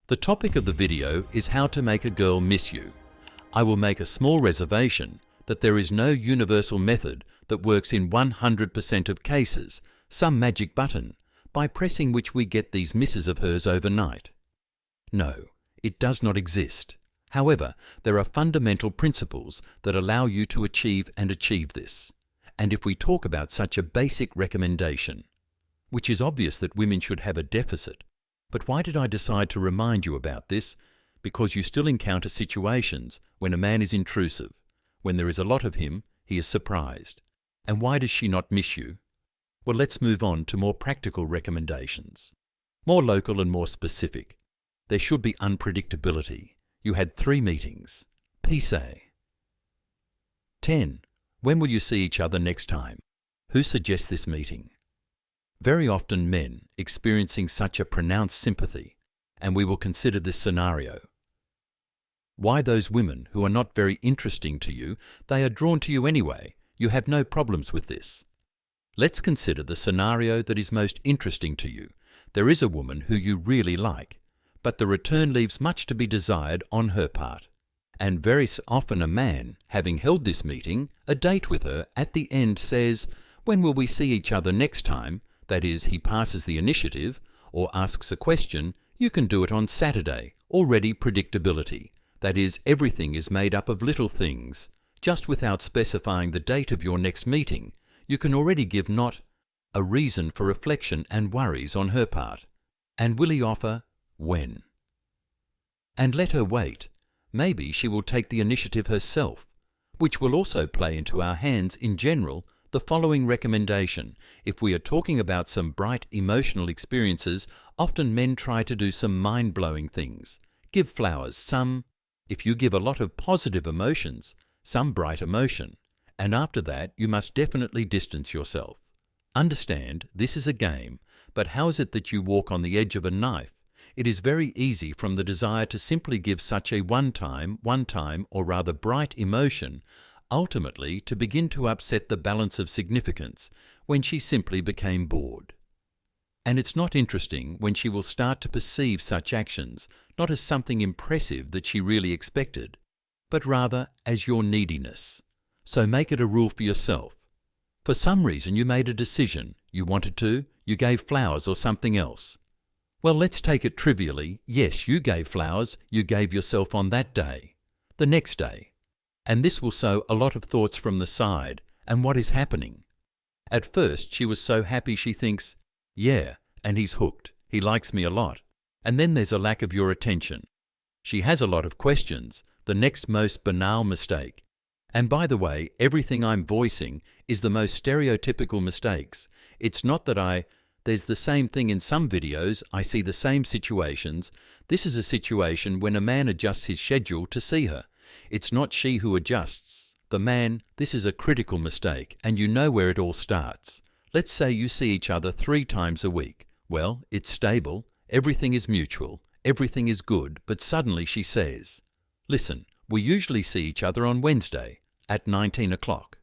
The topic of the video is how to make a girl miss you. I will make a small reservation that there is no universal method that works in 100% of cases, some magic button, by pressing which we get these misses of hers overnight. No, it does not exist. However, there are fundamental principles that allow you to achieve this. And if we talk about such a basic recommendation, which is obvious that women should have a deficit, but why did I decide to remind you about this? Because you still encounter situations when a man is intrusive. When there is a lot of him, he is surprised. And why does she not miss you? Well, let's move on to more practical recommendations. More local and more specific. There should be unpredictability. You had 3 meetings. Peace A. 10. When will you see each other next time? Who suggests this meeting? Very often men experiencing such a pronounced sympathy, and we will consider this scenario. Why those women who are not very interesting to you, they are drawn to you anyway. You have no problems with this. Let's consider the scenario that is most interesting to you. There is a woman who you really like, but the return leaves much to be desired on her part. And very often a man, having held this meeting, a date with her, at the end says, "When will we see each other next time?" That is, he passes the initiative, or asks a question, "You can do it on Saturday." Already predictability. That is, everything is made up of little things. Just without specifying the date of your next meeting, you can already give not a reason for reflection and worries on her part. And will he offer when? And let her wait. Maybe she will take the initiative herself, which will also play into our hands in general the following recommendation. If we are talking about some bright emotional experiences, often men try to do some mind-blowing things. Give flowers, if you give a lot of positive emotions, some bright emotion, and after that you must definitely distance yourself. Understand, this is a game, but how is it that you walk on the edge of a knife? It is very easy from the desire to simply give such a one-time, or rather bright emotion, ultimately to begin to upset the balance of significance when she simply became bored. And it's not interesting when she will start to perceive such actions not as something impressive that she really expected, but rather as your neediness. So make it a rule for yourself. For some reason you made a decision, you wanted to, you gave flowers or something else. Well, let's take it trivially. Yes, you gave flowers, you gave yourself on that day, the next day. And this will sow a lot of thoughts from the side. And what is happening? At first she was so happy she thinks, yeah, and he's hooked, he likes me a lot. And then there's a lack of your attention. She has a lot of questions, the next most banal mistake. And by the way, everything I'm voicing is the most stereotypical mistakes. It's not that there's the same thing in some videos, I see the same situations. This is a situation when a man adjusts his schedule to see her. It's not she who adjusts. The man, this is a critical mistake, and you know where it all starts. Let's say you see each other 3 times a week. Well, it's stable, everything is mutual, everything is good, but suddenly she says, "Listen, we usually see each other on Wednesday at 19 o'clock,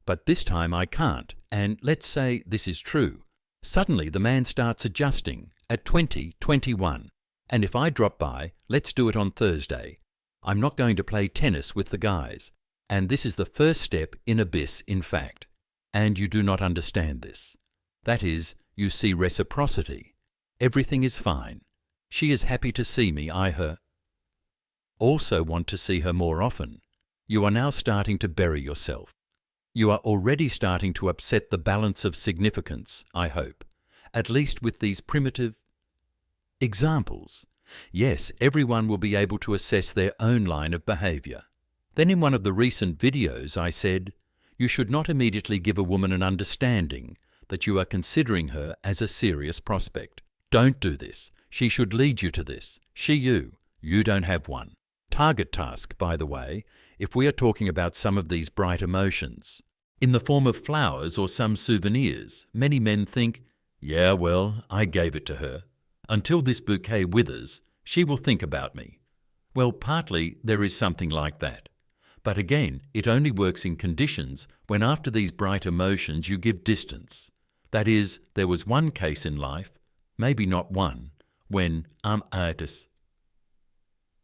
but this time I can't," and let's say this is true. Suddenly the man starts adjusting at 20:21, and if I drop by, let's do it on Thursday. I'm not going to play tennis with the guys, and this is the first step in abyss, in fact. And you do not understand this. That is, you see reciprocity. Everything is fine. She is happy to see me, I also want to see her more often. You are now starting to bury yourself. You are already starting to upset the balance of significance, I hope, at least with these primitive examples. Yes, everyone will be able to assess their own line of behavior. Then in one of the recent videos I said, you should not immediately give a woman an understanding that you are considering her as a serious prospect. Don't do this. She should lead you to this. You don't have one. Target task, by the way, if we are talking about some of these bright emotions. In the form of flowers or some souvenirs, many men think, yeah, well, I gave it to her. Until this bouquet withers, she will think about me. Well, partly there is something like that. But again, it only works in conditions when after these bright emotions you give distance. That is, there was one case in life, maybe not one, when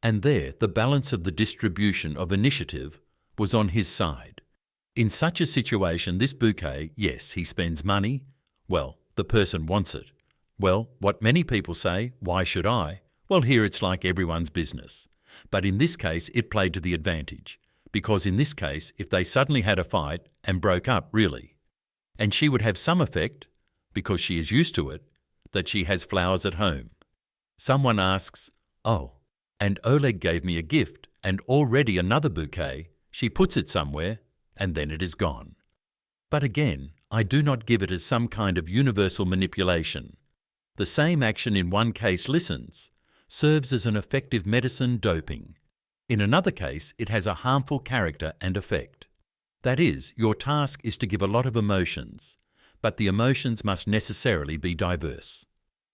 And there the balance of the distribution of initiative was on his side. In such a situation, this bouquet, yes, he spends money. Well, the person wants it. Well, what many people say, why should I? Well, here it's like everyone's business. But in this case, it played to the advantage. Because in this case, if they suddenly had a fight and broke up, really, and she would have some effect, because she is used to it, that she has flowers at home. Someone asks, oh, and Oleg gave me a gift and already another bouquet, she puts it somewhere, and then it is gone. But again, I do not give it as some kind of universal manipulation. The same action in one case listens, serves as an effective medicine doping. In another case, it has a harmful character and effect. That is, your task is to give a lot of emotions, but the emotions must necessarily be diverse.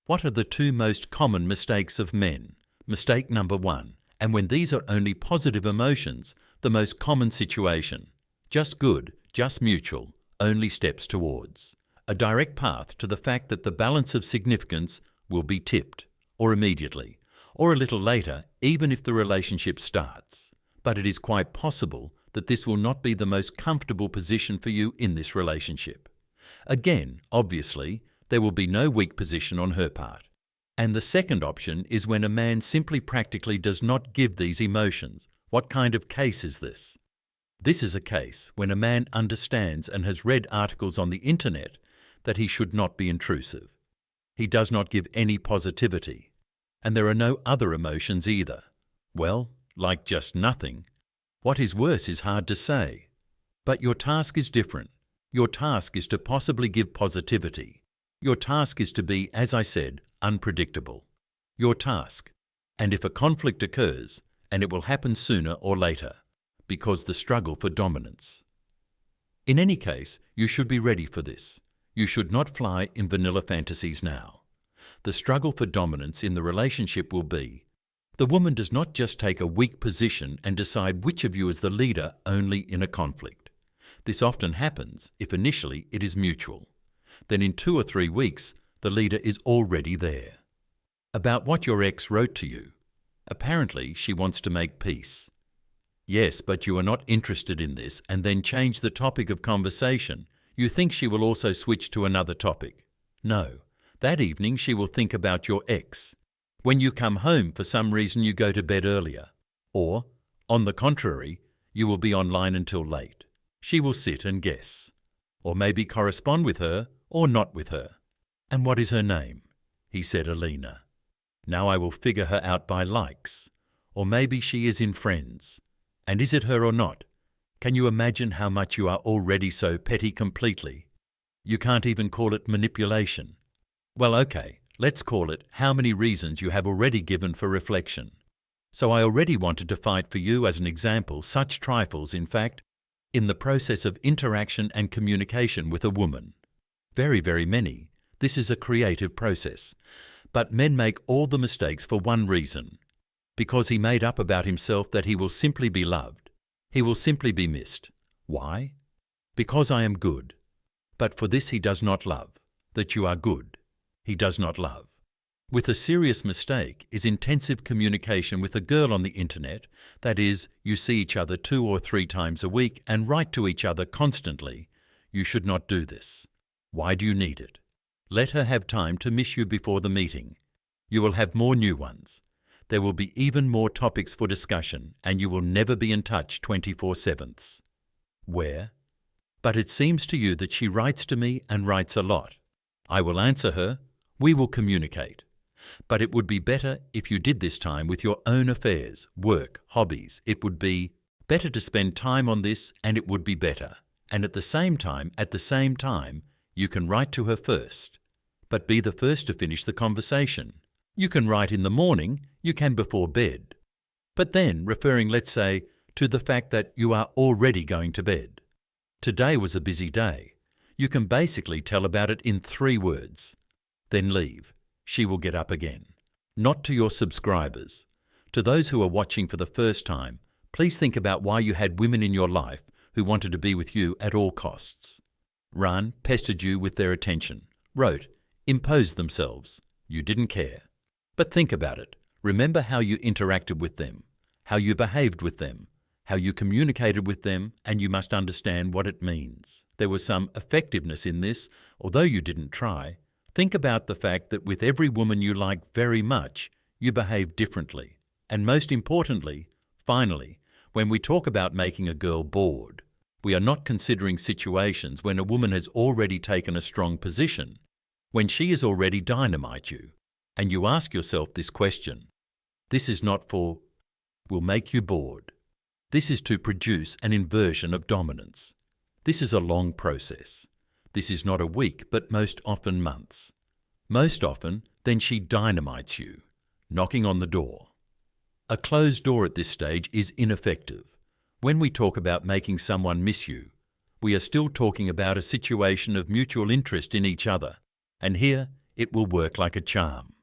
What are the two most common mistakes of men? Mistake number 1, and when these are only positive emotions, the most common situation. Just good, just mutual, only steps towards. A direct path to the fact that the balance of significance will be tipped, or immediately, or a little later, even if the relationship starts. But it is quite possible that this will not be the most comfortable position for you in this relationship. Again, obviously, there will be no weak position on her part. And the second option is when a man simply practically does not give these emotions. What kind of case is this? This is a case when a man understands and has read articles on the internet that he should not be intrusive. He does not give any positivity. And there are no other emotions either. Well, like just nothing. What is worse is hard to say. But your task is different. Your task is to possibly give positivity. Your task is to be, as I said, unpredictable. Your task. And if a conflict occurs, and it will happen sooner or later, because the struggle for dominance. In any case, you should be ready for this. You should not fly in vanilla fantasies now. The struggle for dominance in the relationship will be, the woman does not just take a weak position and decide which of you is the leader only in a conflict. This often happens if initially it is mutual. Then in 2 or 3 weeks, the leader is already there. About what your ex wrote to you. Apparently, she wants to make peace. Yes, but you are not interested in this and then change the topic of conversation. You think she will also switch to another topic. No. That evening she will think about your ex. When you come home, for some reason you go to bed earlier. Or, on the contrary, you will be online until late. She will sit and guess. Or maybe correspond with her or not with her. And what is her name? He said Alina. Now I will figure her out by likes. Or maybe she is in Friends. And is it her or not? Can you imagine how much you are already so petty completely? You can't even call it manipulation. Well, okay, let's call it how many reasons you have already given for reflection. So I already wanted to fight for you as an example, such trifles, in fact, in the process of interaction and communication with a woman. Very, very many. This is a creative process. But men make all the mistakes for one reason. Because he made up about himself that he will simply be loved. He will simply be missed. Why? Because I am good. But for this he does not love. That you are good. He does not love. With a serious mistake is intensive communication with a girl on the internet, that is, you see each other 2 or 3 times a week and write to each other constantly. You should not do this. Why do you need it? Let her have time to miss you before the meeting. You will have more new ones. There will be even more topics for discussion, and you will never be in touch 24/7. Where? But it seems to you that she writes to me and writes a lot. I will answer her. We will communicate. But it would be better if you did this time with your own affairs, work, hobbies. It would be better to spend time on this, and it would be better. And at the same time, you can write to her first. But be the first to finish the conversation. You can write in the morning, you can before bed. But then, referring, let's say, to the fact that you are already going to bed. Today was a busy day. You can basically tell about it in 3 words. Then leave. She will get up again. Not to your subscribers. To those who are watching for the first time, please think about why you had women in your life who wanted to be with you at all costs. Ran, pestered you with their attention. Wrote, imposed themselves. You didn't care. But think about it. Remember how you interacted with them, how you behaved with them, how you communicated with them, and you must understand what it means. There was some effectiveness in this, although you didn't try. Think about the fact that with every woman you like very much, you behave differently. And most importantly, finally, when we talk about making a girl bored, we are not considering situations when a woman has already taken a strong position, when she has already dynamite you, and you ask yourself this question. This is not for will make you bored. This is to produce an inversion of dominance. This is a long process. This is not a week, but most often months. Most often, then she dynamites you, knocking on the door. A closed door at this stage is ineffective. When we talk about making someone miss you, we are still talking about a situation of mutual interest in each other, and here it will work like a charm.